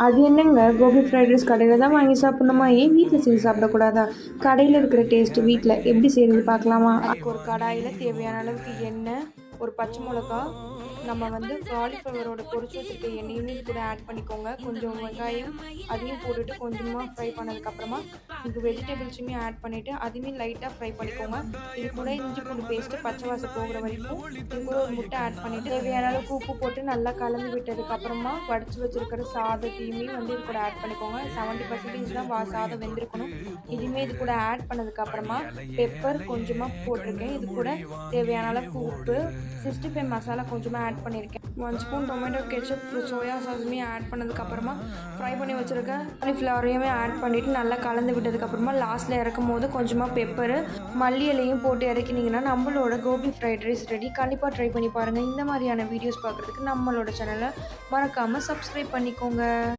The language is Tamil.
அது என்னங்க கோபி ஃப்ரைட் ரைஸ் கடையில் தான் வாங்கி சாப்பிட்ணுமா? ஏன் வீட்டில் செஞ்சு சாப்பிடக்கூடாதா? கடையில் இருக்கிற டேஸ்ட்டு வீட்டில் எப்படி செய்கிறது பார்க்கலாமா? அதுக்கு ஒரு கடாயில் தேவையான அளவுக்கு எண்ணெய், ஒரு பச்சை மிளகா, நம்ம வந்து காலிஃப்ளவரோட பொரிச்சு வச்சுருக்க எண்ணெயுமே இது கூட ஆட் பண்ணிக்கோங்க. கொஞ்சம் வெங்காயம் அதையும் போட்டுட்டு கொஞ்சமாக ஃப்ரை பண்ணதுக்கப்புறமா இது வெஜிடபிள்ஸுமே ஆட் பண்ணிவிட்டு அதையுமே லைட்டாக ஃப்ரை பண்ணிக்கோங்க. இது கூட இஞ்சி பூண்டு பேஸ்ட்டு பச்சை வாசம் போகிற வரைக்கும் இது கூட ஒரு முட்டை ஆட் பண்ணிவிட்டு தேவையான அளவுக்கு உப்பு போட்டு நல்லா கலந்து விட்டதுக்கப்புறமா வடித்து வச்சுருக்கிற சாதத்தையுமே வந்து இது கூட ஆட் பண்ணிக்கோங்க. 70% தான் சாதம் வெந்திருக்கணும். இதுவுமே இது கூட ஆட் பண்ணதுக்கப்புறமா பெப்பர் கொஞ்சமாக போட்டிருக்கேன். இது கூட தேவையான அளவுக்கு உப்பு, 65 மசாலா கொஞ்சமாக ஆட் பண்ணியிருக்கேன். 1 ஸ்பூன் டொமேட்டோ கெச்சப், சோயா சாஸுமே ஆட் பண்ணதுக்கப்புறமா ஃப்ரை பண்ணி வச்சுருக்க காலிஃப்ளவரையுமே ஆட் பண்ணிவிட்டு நல்லா கலந்து விட்டதுக்கப்புறமா லாஸ்ட்டில் இறக்கும் போது கொஞ்சமாக பெப்பரு, மல்லி இலையும் போட்டு இறக்கினீங்கன்னா நம்மளோட கோபி ஃப்ரைட் ரைஸ் ரெடி. கண்டிப்பாக ட்ரை பண்ணி பாருங்கள். இந்த மாதிரியான வீடியோஸ் பார்க்குறதுக்கு நம்மளோட சேனலை மறக்காமல் சப்ஸ்கிரைப் பண்ணிக்கோங்க.